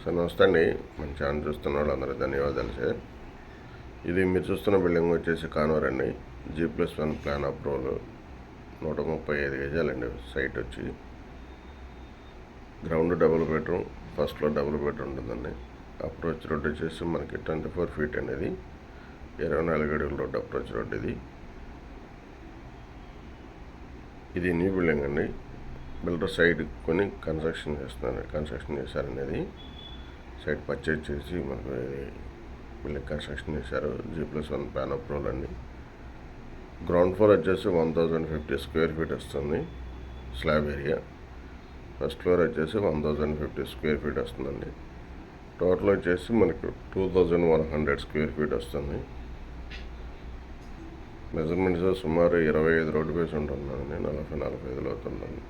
Sir నమస్తే అండి. మన ఛానల్ చూస్తున్న వాళ్ళందరూ ధన్యవాదాలు సార్. ఇది మీరు చూస్తున్న బిల్డింగ్ వచ్చేసి కానూర్ అండి. G+1 plan approval 135 గజాలండి. సైట్ వచ్చి ground double bedroom, first floor double bedroom ఉంటుందండి. అప్రోచ్ రోడ్ వచ్చేసి మనకి 24 ఫీట్ అనేది 24 అడుగుల రోడ్ అప్రోచ్ రోడ్. ఇది న్యూ బిల్డింగ్ అండి. బిల్డర్ సైడ్ కొని కన్స్ట్రక్షన్ చేశారనేది. సైట్ పర్చేజ్ చేసి మనకు బిల్డింగ్ కన్స్ట్రక్షన్ చేశారు. G+1 ప్లాన్ అప్రూవల్ అండి. గ్రౌండ్ ఫ్లోర్ వచ్చేసి 1050 స్క్వేర్ ఫీట్ వస్తుంది స్లాబ్ ఏరియా. ఫస్ట్ ఫ్లోర్ వచ్చేసి 1050 స్క్వేర్ ఫీట్ వస్తుందండి. టోటల్ వచ్చేసి మనకు 2100 స్క్వేర్ ఫీట్ వస్తుంది. మెజర్మెంట్స్ సుమారు 25 రోడ్డు బేస్ ఉంటుందండి. 40-45 అవుతుందండి.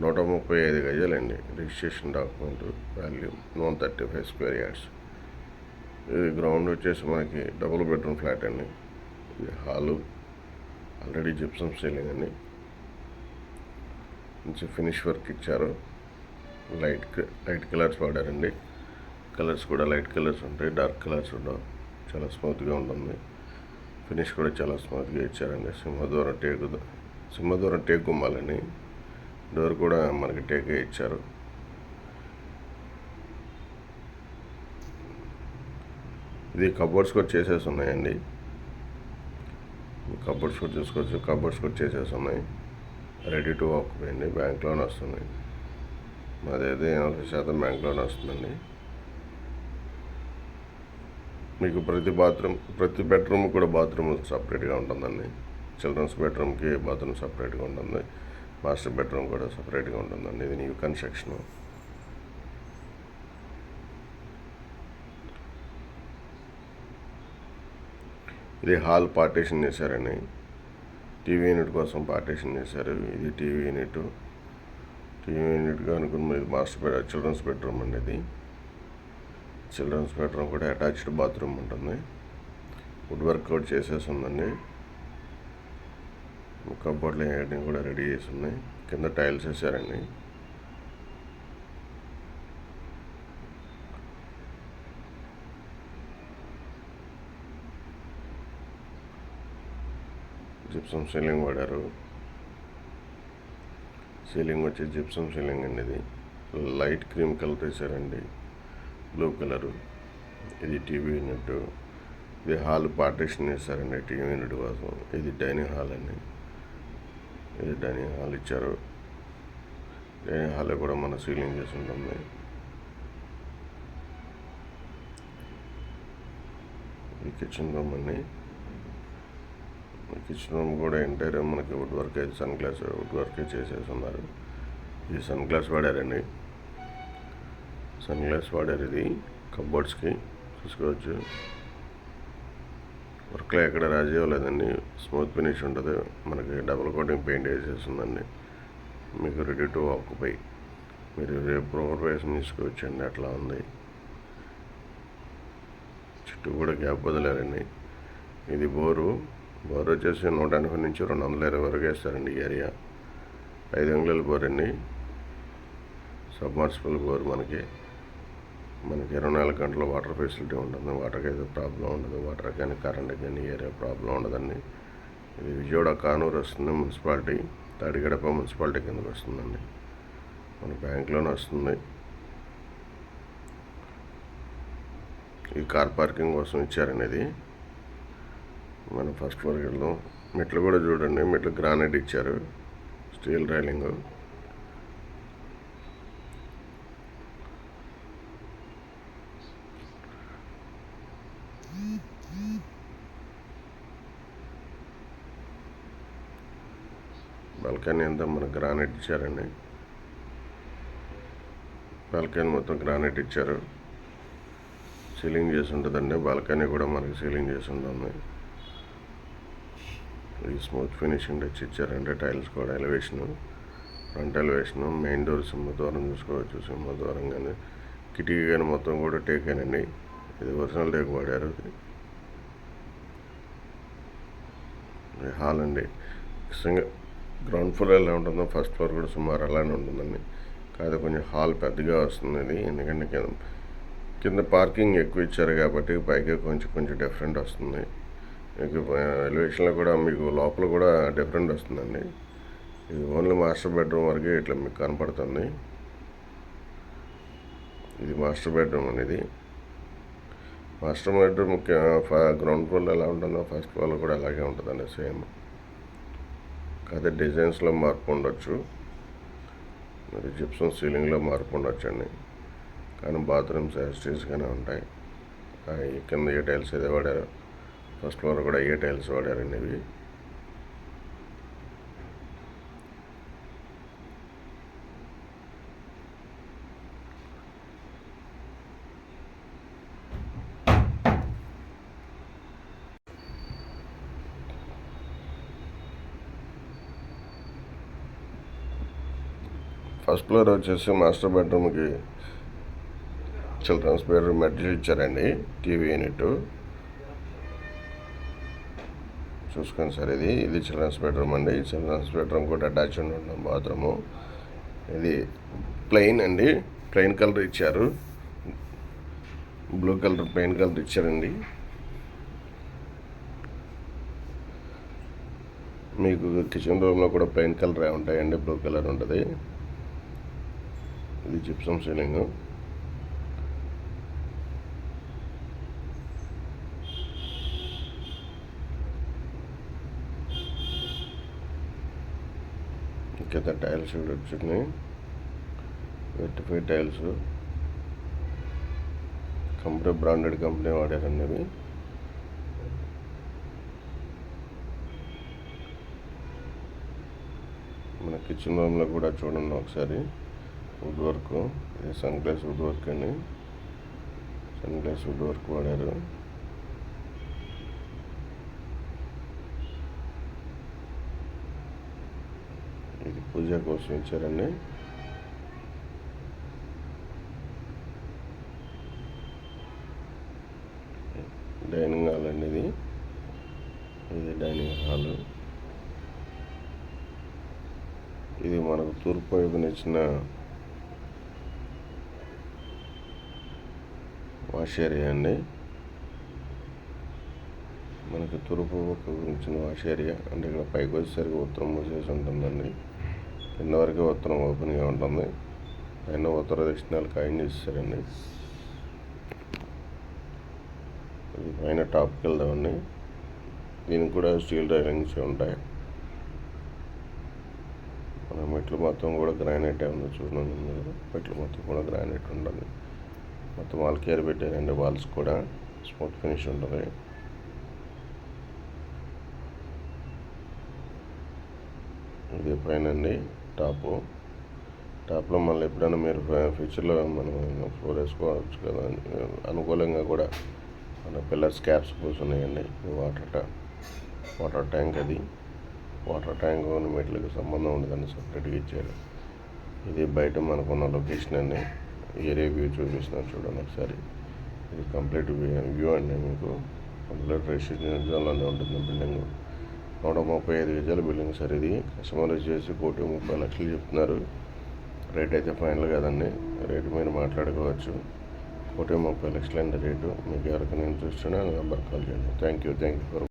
135 గజాలండి. Registration document value 135 square yards. ఇది గ్రౌండ్ వచ్చేసి మనకి డబుల్ బెడ్రూమ్ ఫ్లాట్ అండి. ఇది హాలు ఆల్రెడీ జిప్సమ్ సీలింగ్ అండి. మంచి ఫినిష్ వర్క్ ఇచ్చారు. లైట్ కలర్స్ వాడారండి. కలర్స్ కూడా లైట్ కలర్స్ ఉంటాయి, డార్క్ కలర్స్ ఉండవు. చాలా స్మూత్గా ఉంటుంది. ఫినిష్ కూడా చాలా స్మూత్గా ఇచ్చారండి. సింహదూరం టేకు గుమ్మాలని. డోర్ కూడా మనకి టేకే ఇచ్చారు. ఇది కబోర్డ్స్ కూడా చేసేసి ఉన్నాయండి. కబోర్డ్స్ కూడా చూసుకోవచ్చు. కబోర్డ్స్ కూడా చేసేసి ఉన్నాయి. రెడీ టు ఆక్యుపై అండి. బ్యాంక్ లోన్ వస్తుంది. మాదైతే 80% బ్యాంక్ లోన్ వస్తుందండి. మీకు ప్రతి బెడ్రూమ్ కూడా బాత్రూమ్ సపరేట్గా ఉంటుందండి. చిల్డ్రన్స్ బెడ్రూమ్కి బాత్రూమ్ సపరేట్గా ఉంటుంది. మాస్టర్ బెడ్రూమ్ కూడా సపరేట్గా ఉంటుందండి. ఇది న్యూ కన్స్ట్రక్షన్. ఇది హాల్ పార్టీషన్ చేశారండి. టీవీ యూనిట్ కోసం పార్టీషన్ చేశారు. ఇది టీవీ యూనిట్గా అనుకున్న ఇది చిల్డ్రన్స్ బెడ్రూమ్ అండి. ఇది చిల్డ్రన్స్ బెడ్రూమ్ కూడా అటాచ్డ్ బాత్రూమ్ ఉంటుంది. వుడ్ వర్క్ కూడా చేసేసి ఉందండి. కబోర్డ్లు అన్నీ కూడా రెడీ చేసి ఉన్నాయి. కింద టైల్స్ వేసారండి. జిప్సమ్ సీలింగ్ వాడారు. సీలింగ్ వచ్చి జిప్సమ్ సీలింగ్ అండి. ఇది లైట్ క్రీమ్ కలర్ వేసారండి, బ్లూ కలరు. ఇది టీవీ యూనిట్. ఇది హాల్ పార్టీషన్ చేశారండి టీవీ యూనిట్ కోసం. ఇది డైనింగ్ హాల్ అండి. ఇది డైనింగ్ హాల్ ఇచ్చారు. డైనింగ్ హాల్ కూడా మన సీలింగ్ చేసి ఉంటుంది. ఇది కిచెన్ రూమ్ అండి. కిచెన్ రూమ్ కూడా ఎంటైర్ మనకి వుడ్ వర్క్ వుడ్ వర్క్ చేసేసి ఉన్నారు. ఇది సన్ గ్లాస్ వాడారండి. సన్ గ్లాస్ వాడారు. ఇది కబోర్డ్స్కి చూసుకోవచ్చు. వర్క్లో ఎక్కడ రాజీ అవ్వలేదండి. స్మూత్ ఫినిష్ ఉంటుంది. మనకి డబుల్ కోటింగ్ పెయింట్ వేసేస్తుందండి. మీకు రెడీ టు ఆక్యుపై. మీరు రేపు ప్రోగ్రెషన్ తీసుకోవచ్చండి. అట్లా ఉంది. చుట్టూ కూడా గ్యాప్ వదిలేరండి. ఇది బోరు వచ్చేసి 180 నుంచి 220 వరకు వేస్తారండి. ఈ ఏరియా 5 అంగుళాల బోర్ అండి. సబ్మర్సిబుల్ బోర్ మనకి 24 గంటల వాటర్ ఫెసిలిటీ ఉంటుంది. వాటర్కి అయితే ప్రాబ్లం ఉండదు. వాటర్ కానీ కరెంట్ కానీ ఏరియా ప్రాబ్లం ఉండదండి. ఇది విజయవాడ కానూరు వస్తుంది మున్సిపాలిటీ. తాడిగడప మున్సిపాలిటీ కిందకి వస్తుందండి. మన బ్యాంక్లోనే వస్తుంది. ఈ కార్ పార్కింగ్ కోసం ఇచ్చారండి. ఇది మనం ఫస్ట్ ఫ్లోర్కి వెళ్దాం. మెట్లు కూడా చూడండి. మెట్లు గ్రానైట్ ఇచ్చారు, స్టీల్ రైలింగ్. బాల్కనీ అంతా మనకు గ్రానైట్ ఇచ్చారండి. బాల్కనీ మొత్తం గ్రానైట్ ఇచ్చారు. సీలింగ్ చేసి ఉంటుందండి. బాల్కనీ కూడా మనకి సీలింగ్ చేసి ఉంటుంది. ఇది స్మూత్ ఫినిషింగ్ టచ్ ఇచ్చారండి. టైల్స్ కూడా ఫ్రంట్ ఎలివేషను. మెయిన్ డోర్ సింహద్వారం చూసుకోవచ్చు. సింహద్వారం కానీ కిటికీ కానీ మొత్తం కూడా టేకేనండి. ఇది ఒరిజినల్ టేక్ వాడారు. ఇది హాల్ అండి. గ్రౌండ్ ఫ్లోర్ ఎలా ఉంటుందో ఫస్ట్ ఫ్లోర్ కూడా సుమారు అలానే ఉంటుందండి. కాదు కొంచెం హాల్ పెద్దగా వస్తుంది. ఇది ఎందుకంటే కింద పార్కింగ్ ఎక్కువ ఇచ్చారు కాబట్టి పైకి కొంచెం కొంచెం డిఫరెంట్ వస్తుంది. మీకు ఎలివేషన్లో కూడా మీకు లోపల కూడా డిఫరెంట్ వస్తుందండి. ఇది ఓన్లీ మాస్టర్ బెడ్రూమ్ వరకే ఇట్లా మీకు కనపడుతుంది. ఇది మాస్టర్ బెడ్రూమ్ అనేది. మాస్టర్ బెడ్రూమ్ గ్రౌండ్ ఫ్లోర్లో ఎలా ఉంటుందో ఫస్ట్ ఫ్లోర్లో కూడా అలాగే ఉంటుందండి సేమ్. కాకపోతే డిజైన్స్లో మార్పు ఉండొచ్చు, మరి జిప్సం సీలింగ్లో మార్పు ఉండొచ్చండి. కానీ బాత్రూమ్స్ యాస్టీస్గానే ఉంటాయి. కింద ఏ టైల్స్ అయితే వాడారు, ఫస్ట్ ఫ్లోర్ కూడా ఏ టైల్స్ వాడారండి ఇవి. ఫస్ట్ ఫ్లోర్ వచ్చేసి మాస్టర్ బెడ్రూమ్కి చిల్డ్రన్స్ బెడ్రూమ్ అడ్జస్ట్ ఇచ్చారండి. టీవీ యూనిట్ చూసుకోండి సార్. ఇది చిల్డ్రన్స్ బెడ్రూమ్ అండి. చిల్డ్రన్స్ బెడ్రూమ్ కూడా అటాచ్ ఉంటుంది బాత్రూము. ఇది ప్లెయిన్ అండి, ప్లెయిన్ కలర్ ఇచ్చారు. బ్లూ కలర్ ప్లెయిన్ కలర్ ఇచ్చారండి. మీకు కిచెన్ రూమ్లో కూడా ప్లెయిన్ కలర్ ఉంటాయండి, బ్లూ కలర్ ఉంటుంది. ఇది జిప్సం సీలింగ్. కింద టైల్స్ కూడా వచ్చినాయి, vitrified tiles. Company branded company వాడారండి ఇవి. మన కిచెన్ రూమ్లో కూడా చూడండి ఒకసారి. వుడ్ వర్క్, ఇది సన్ గ్లాస్ వుడ్ వర్క్ అండి. సన్ గ్లాస్ వుడ్ వర్క్ వాడారు. ఇది పూజ కోసం ఇచ్చారండి. డైనింగ్ హాల్ అండి ఇది డైనింగ్ హాల్. ఇది మనకు తూర్పు వైపున ఇచ్చిన వాష్ ఏరియా అండి. మనకి తూర్పు ఇచ్చిన వాష్ ఏరియా అంటే ఇక్కడ పైకి వచ్చేసరికి ఉత్తరం మూసేసి ఉంటుందండి. కింద వరకు ఉత్తరం ఓపెన్గా ఉంటుంది. పైన ఉత్తర దక్షిణాలు ఖాయం చేస్తారండి. ఇది పైన టాప్కి వెళ్దామండి. దీనికి కూడా స్టీల్ రైలింగ్స్ ఉంటాయి. మన మెట్లు మొత్తం కూడా గ్రానైట్ ఉంది చూడండి. మెట్లు మొత్తం కూడా గ్రానైట్ ఉంటుంది. మొత్తం వాల్ కేర్ పెట్టారండి. వాల్స్ కూడా స్మూత్ ఫినిష్ ఉంటుంది. ఇది పైన అండి టాప్లో మళ్ళీ ఎప్పుడైనా మీరు ఫ్యూచర్లో మనం ఫ్లోర్ వేసుకోవచ్చు కదా, అనుకూలంగా కూడా మన పిల్లర్స్ క్యాప్స్ కూర్చున్నాయండి. Water tank. అది వాటర్ ట్యాంక్ మెట్లకి సంబంధం ఉండదని సపరేట్గా ఇచ్చారు. ఇది బయట మనకున్న లొకేషన్ అండి. ఏరియా వ్యూ చూపిస్తున్నాను చూడండి ఒకసారి. ఇది కంప్లీట్ వ్యూ అండి. మీకు కంప్లీట్ రెసిడెన్షియల్ జోన్లోనే ఉంటుంది బిల్డింగ్. 135 గజాల బిల్డింగ్ సార్ ఇది. కస్టమర్ వచ్చేసి 1,30,00,000 చెప్తున్నారు. రేట్ అయితే ఫైనల్ కదండి. రేటు మీరు మాట్లాడుకోవచ్చు. 1,30,00,000 అండి రేటు. మీకు ఎవరికైనా ఇంట్రెస్ట్ ఉన్నా నెంబర్ కాల్ చేయండి. Thank you for